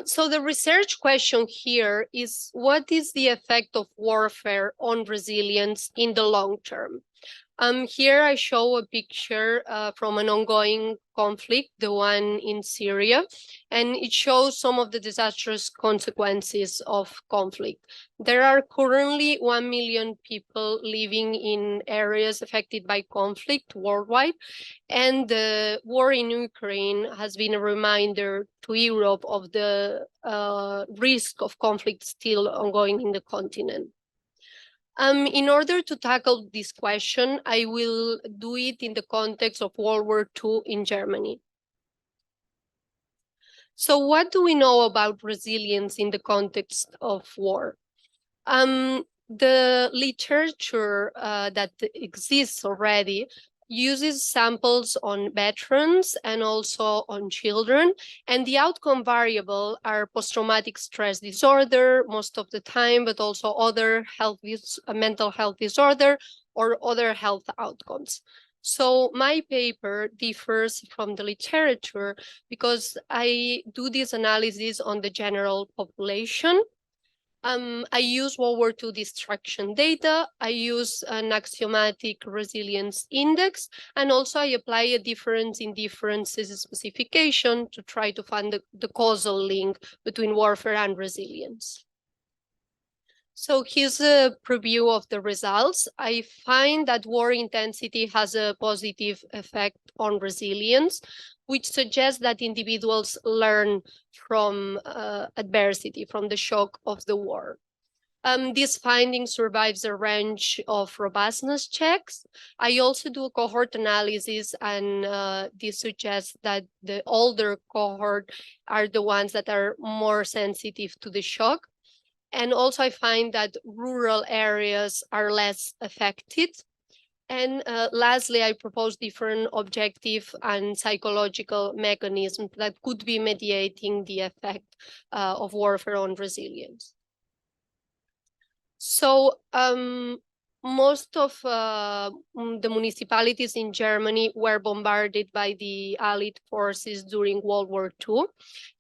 So the research question here is, what is the effect of warfare on resilience in the long term? Here I show a picture from an ongoing conflict, the one in Syria, and it shows some of the disastrous consequences of conflict. There are currently 1 million people living in areas affected by conflict worldwide, and the war in Ukraine has been a reminder to Europe of the risk of conflict still ongoing in the continent. In order to tackle this question, I will do it in the context of World War II in Germany. So what do we know about resilience in the context of war? The literature that exists already uses samples on veterans and also on children, and the outcome variable are post-traumatic stress disorder most of the time, but also other mental health disorder or other health outcomes. So my paper differs from the literature because I do this analysis on the general population. I use World War II destruction data, I use an axiomatic resilience index, and also I apply a difference in differences specification to try to find the causal link between warfare and resilience. So here's a preview of the results. I find that war intensity has a positive effect on resilience, which suggests that individuals learn from adversity, from the shock of the war. This finding survives a range of robustness checks. I also do a cohort analysis, and this suggests that the older cohort are the ones that are more sensitive to the shock. And also I find that rural areas are less affected. And lastly, I propose different objective and psychological mechanisms that could be mediating the effect of warfare on resilience. So most of the municipalities in Germany were bombarded by the Allied forces during World War II.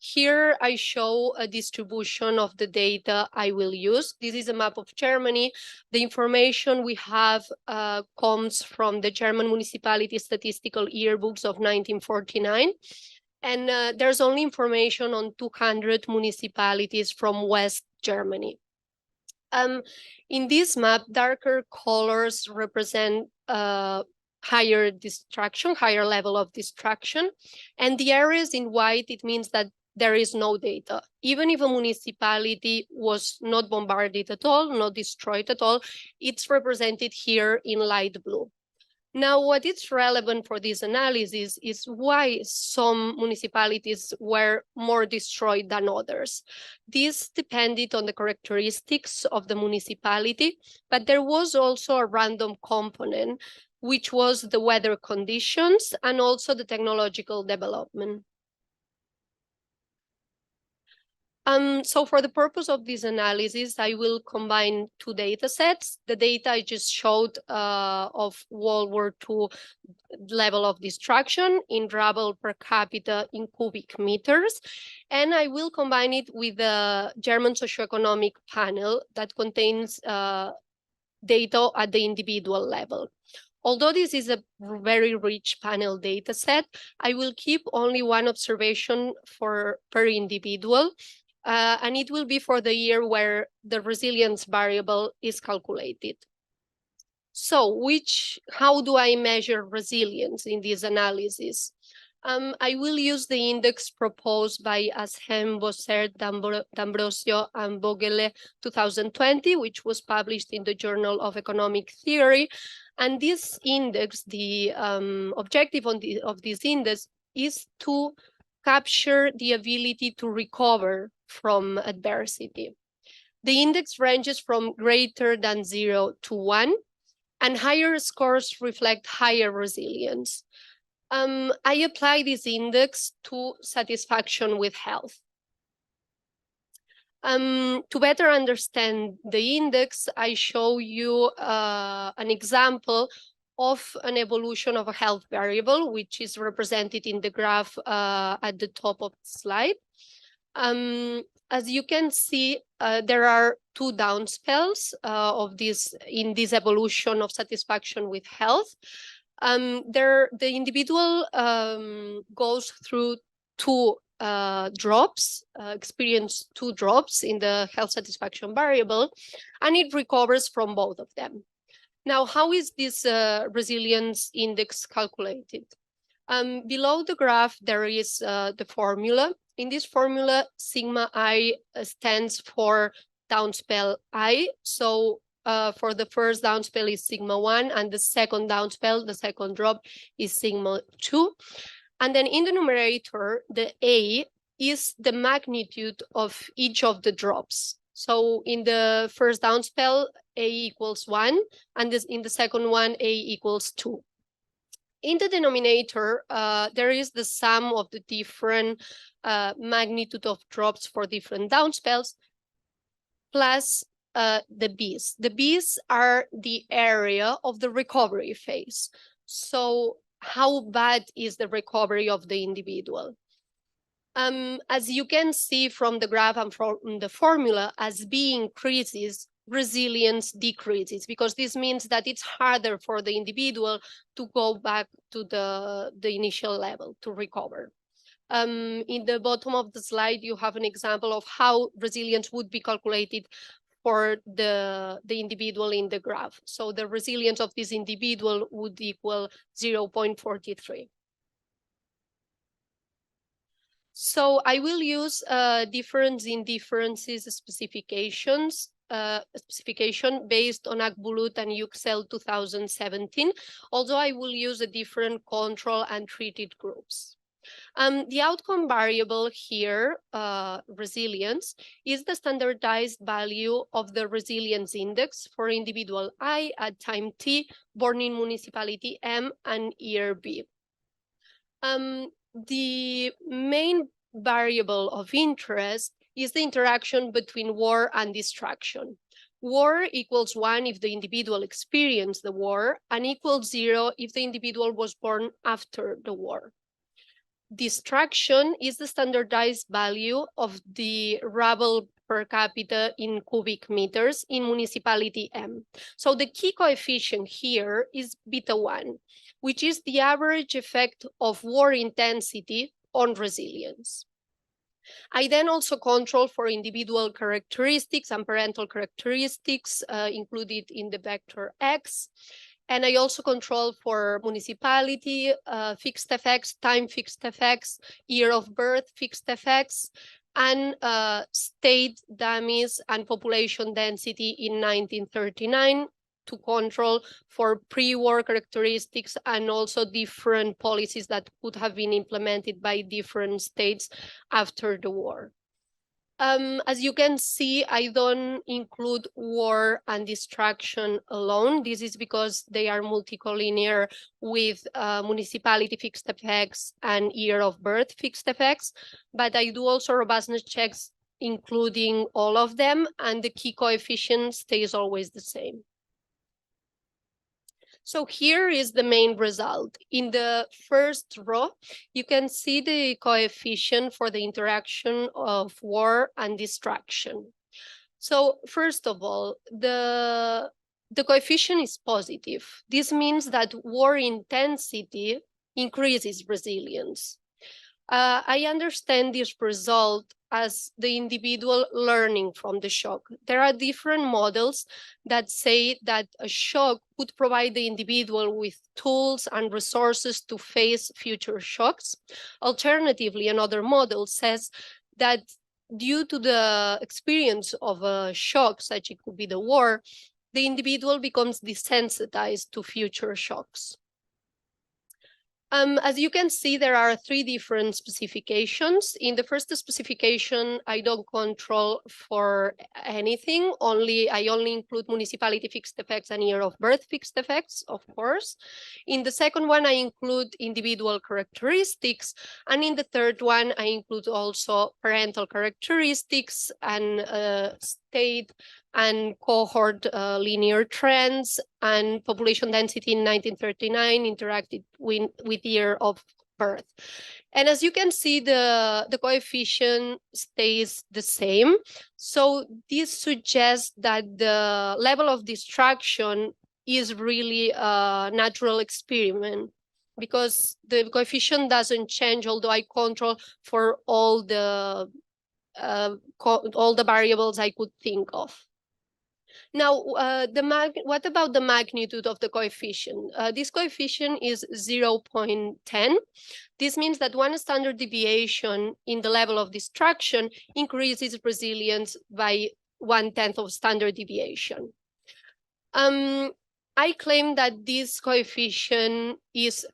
Here I show a distribution of the data I will use. This is a map of Germany. The information we have comes from the German Municipality Statistical Yearbooks of 1949. And there's only information on 200 municipalities from West Germany. In this map, darker colors represent higher destruction, higher level of destruction. And the areas in white, it means that there is no data. Even if a municipality was not bombarded at all, not destroyed at all, it's represented here in light blue. Now, what is relevant for this analysis is why some municipalities were more destroyed than others. This depended on the characteristics of the municipality, but there was also a random component, which was the weather conditions and also the technological development. So for the purpose of this analysis, I will combine two data sets. The data I just showed of World War II level of destruction in rubble per capita in cubic meters. And I will combine it with the German Socio-Economic Panel that contains data at the individual level. Although this is a very rich panel data set, I will keep only one observation per individual. And it will be for the year where the resilience variable is calculated. So how do I measure resilience in this analysis? I will use the index proposed by Ashem, Bossert, D'Ambrosio, and Vogele 2020, which was published in the Journal of Economic Theory. And this index, the objective of this index is to capture the ability to recover from adversity. The index ranges from greater than 0 to 1, and higher scores reflect higher resilience. I apply this index to satisfaction with health. To better understand the index, I show you an example of an evolution of a health variable, which is represented in the graph at the top of the slide. As you can see, there are two downspells of this in this evolution of satisfaction with health. The individual goes through two drops, experience two drops in the health satisfaction variable, and it recovers from both of them. Now, how is this resilience index calculated? Below the graph, there is the formula. In this formula, sigma I stands for downspell I. So for the first downspell is sigma 1, and the second downspell, the second drop, is sigma 2. And then in the numerator, the A is the magnitude of each of the drops. So in the first downspell, A equals 1, and in the second one, A equals 2. In the denominator, there is the sum of the different magnitude of drops for different downspells, plus the B's. The B's are the area of the recovery phase. So how bad is the recovery of the individual? As you can see from the graph and from the formula, as B increases, resilience decreases, because this means that it's harder for the individual to go back to the initial level to recover. In the bottom of the slide, you have an example of how resilience would be calculated for the individual in the graph. So the resilience of this individual would equal 0.43. So I will use difference in differences specification based on Akbulut and Yüksel 2017, although I will use a different control and treated groups. The outcome variable here, resilience, is the standardized value of the resilience index for individual I at time T, born in municipality M and year B. The main variable of interest is the interaction between war and distraction. War equals 1 if the individual experienced the war, and equals 0 if the individual was born after the war. Distraction is the standardized value of the rubble per capita in cubic meters in municipality M. So the key coefficient here is beta 1, which is the average effect of war intensity on resilience. I then also control for individual characteristics and parental characteristics included in the vector X. And I also control for municipality, fixed effects, time fixed effects, year of birth fixed effects, and state dummies and population density in 1939 to control for pre-war characteristics and also different policies that could have been implemented by different states after the war. As you can see, I don't include war and distraction alone. This is because they are multicollinear with municipality fixed effects and year of birth fixed effects. But I do also robustness checks, including all of them, and the key coefficient stays always the same. So here is the main result. In the first row, you can see the coefficient for the interaction of war and distraction. So first of all, the coefficient is positive. This means that war intensity increases resilience. I understand this result as the individual learning from the shock. There are different models that say that a shock would provide the individual with tools and resources to face future shocks. Alternatively, another model says that due to the experience of a shock, such it could be the war, the individual becomes desensitized to future shocks. As you can see, there are 3 different specifications. In the first specification, I don't control for anything. I only include municipality fixed effects and year of birth fixed effects, of course. In the second one, I include individual characteristics. And in the third one, I include also parental characteristics and state and cohort linear trends and population density in 1939 interacted with year of birth. And as you can see, the coefficient stays the same. So this suggests that the level of distraction is really a natural experiment, because the coefficient doesn't change, although I control for all the variables I could think of. Now, what about the magnitude of the coefficient? This coefficient is 0.10. This means that one standard deviation in the level of distraction increases resilience by 1/10 of standard deviation. I claim that this coefficient is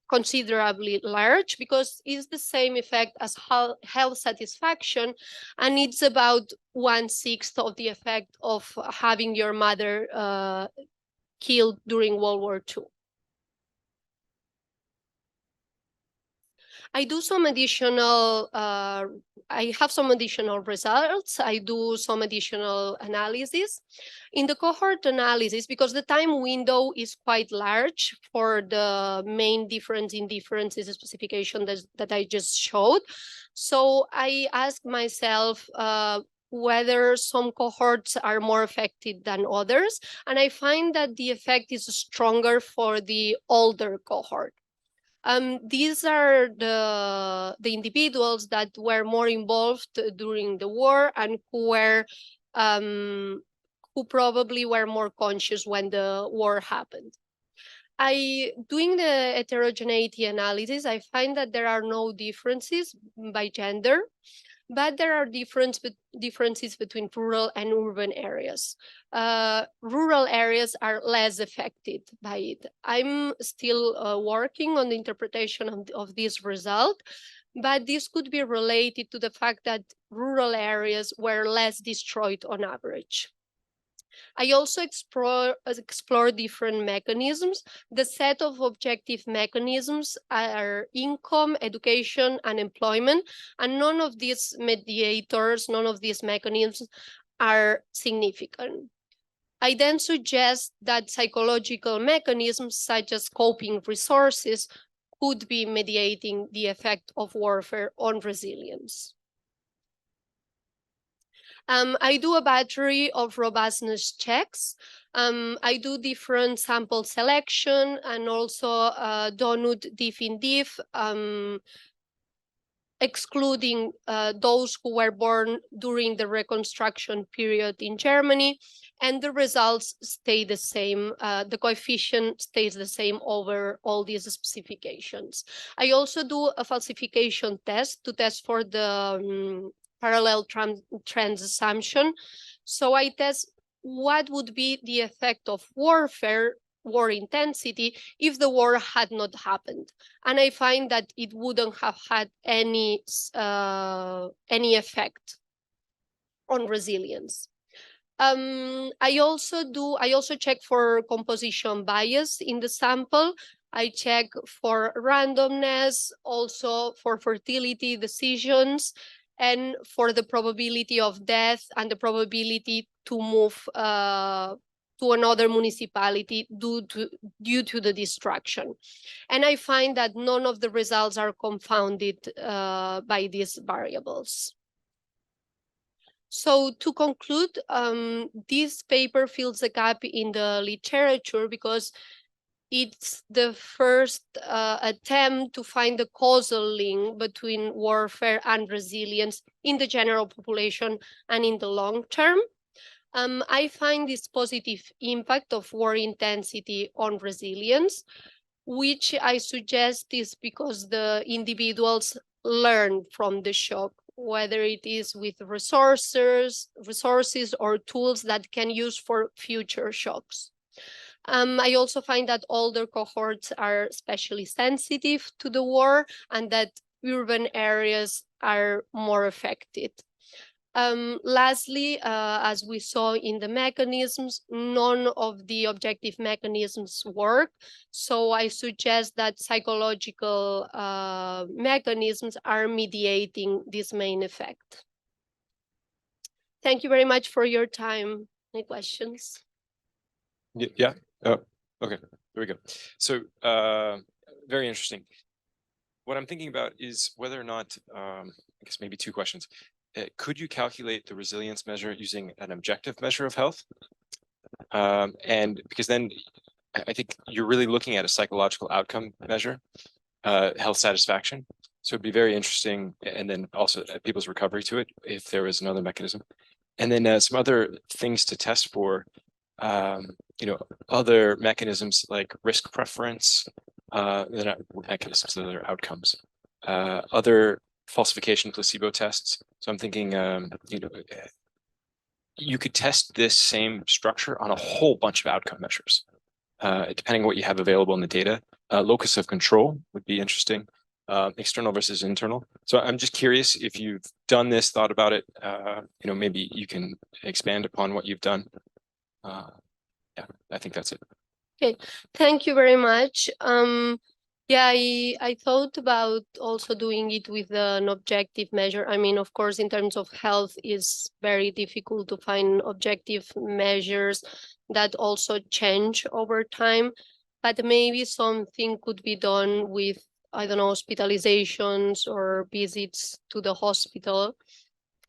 considerably large because it's the same effect as health satisfaction, and it's about 1/6 of the effect of having your mother killed during World War II. I do some additional, I have some additional results. I do some additional analysis. In the cohort analysis, because the time window is quite large for the main difference in differences specification that I just showed. So I asked myself whether some cohorts are more affected than others. And I find that the effect is stronger for the older cohort. These are the individuals that were more involved during the war and who probably were more conscious when the war happened. Doing the heterogeneity analysis, I find that there are no differences by gender, but there are differences between rural and urban areas. Rural areas are less affected by it. I'm still working on the interpretation of this result, but this could be related to the fact that rural areas were less destroyed on average. I also explore different mechanisms. The set of objective mechanisms are income, education, and employment, and none of these mediators, none of these mechanisms are significant. I then suggest that psychological mechanisms such as coping resources could be mediating the effect of warfare on resilience. I do a battery of robustness checks. I do different sample selection and also donut diff in diff, excluding those who were born during the reconstruction period in Germany, and the results stay the same. The coefficient stays the same over all these specifications. I also do a falsification test to test for the parallel trends assumption. So I test what would be the effect of war intensity if the war had not happened, and I find that it wouldn't have had any effect on resilience. I also check for composition bias in the sample. I check for randomness, also for fertility decisions, and for the probability of death and the probability to move to another municipality due to the destruction. And I find that none of the results are confounded by these variables. So to conclude, this paper fills a gap in the literature because it's the first attempt to find the causal link between warfare and resilience in the general population and in the long term. I find this positive impact of war intensity on resilience, which I suggest is because the individuals learn from the shock, whether it is with resources or tools that can use for future shocks. I also find that older cohorts are especially sensitive to the war and that urban areas are more affected. Lastly, as we saw in the mechanisms, none of the objective mechanisms work. So I suggest that psychological mechanisms are mediating this main effect. Thank you very much for your time. Any questions? Yeah. Okay. There we go. So very interesting. what I'm thinking about is whether or not, I guess maybe two questions. Could you calculate the resilience measure using an objective measure of health? And because then I think you're really looking at a psychological outcome measure, health satisfaction. So it'd be very interesting, and then also people's recovery to it, if there was another mechanism. And then some other things to test for, other mechanisms like risk preference, they're not mechanisms, they're outcomes, other falsification placebo tests. So I'm thinking, you could test this same structure on a whole bunch of outcome measures, depending on what you have available in the data. Locus of control would be interesting, external versus internal. So I'm just curious if you've done this, thought about it, maybe you can expand upon what you've done. Yeah, I think that's it. Okay, thank you very much. Yeah, I thought about also doing it with an objective measure. I mean, of course, in terms of health, it's very difficult to find objective measures that also change over time. But maybe something could be done with, I don't know, hospitalizations or visits to the hospital.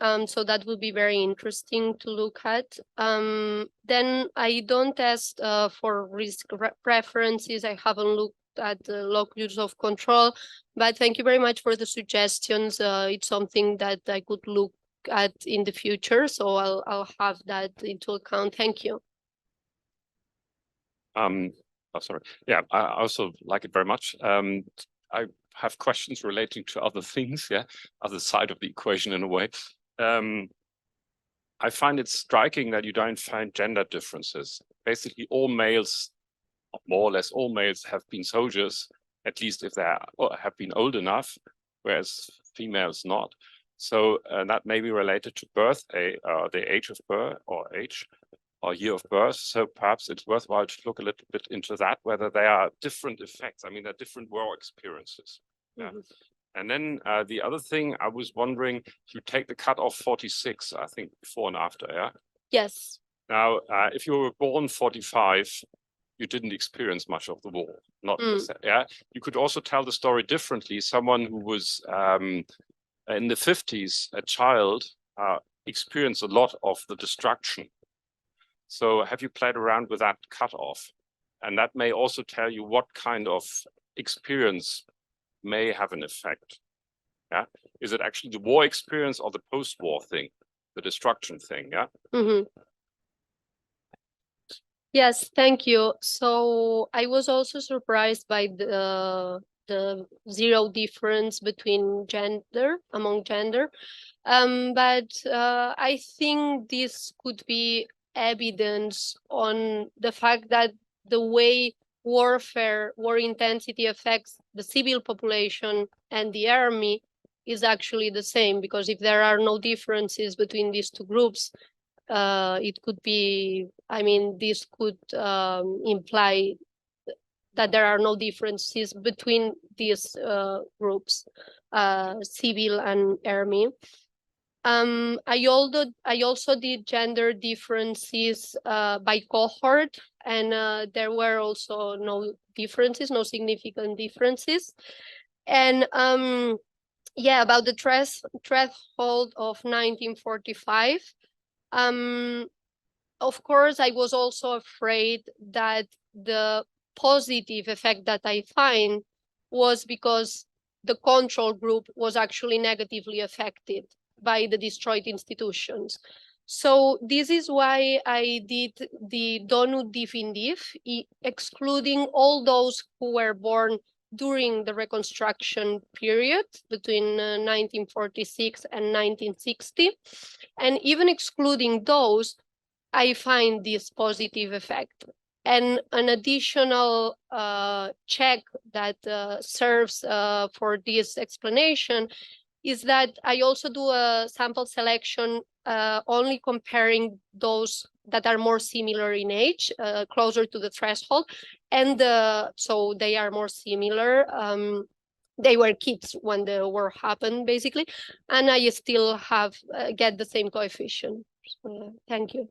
So that would be very interesting to look at. Then I don't test for risk preferences. I haven't looked at the locus of control, but thank you very much for the suggestions. It's something that I could look at in the future, so I'll have that into account. Thank you. Sorry. Yeah, I also like it very much. I have questions relating to other things, yeah, other side of the equation in a way. I find it striking that you don't find gender differences. Basically, all males, more or less all males, have been soldiers, at least if they have been old enough, whereas females not. So that may be related to birth, the age of birth or year of birth. So perhaps it's worthwhile to look a little bit into that, whether there are different effects. I mean, there are different war experiences. Yeah. Mm-hmm. And then the other thing I was wondering, you take the cutoff 46, I think, before and after, yeah? Yes. Now, if you were born 45, you didn't experience much of the war, not yeah. You could also tell the story differently. Someone who was in the 50s, a child, experienced a lot of the destruction. So have you played around with that cutoff? And that may also tell you what kind of experience may have an effect. Yeah, is it actually the war experience or the post-war thing, the destruction thing? Yeah. Mm-hmm. Yes, thank you. So I was also surprised by the zero difference between among gender, but I think this could be evidence on the fact that the way war intensity affects the civil population and the army is actually the same, because if there are no differences between these two groups, it could be, I mean, this could imply that there are no differences between these groups, civil and army. I also did gender differences by cohort, and there were also no significant differences. And yeah, about the threshold of 1945. Of course, I was also afraid that the positive effect that I find was because the control group was actually negatively affected by the destroyed institutions. So this is why I did the donut definitive, excluding all those who were born during the reconstruction period between 1946 and 1960. And even excluding those, I find this positive effect. And an additional check that serves for this explanation is that I also do a sample selection only comparing those that are more similar in age, closer to the threshold. And so they are more similar. They were kids when the war happened, basically. And I still get the same coefficient. Thank you.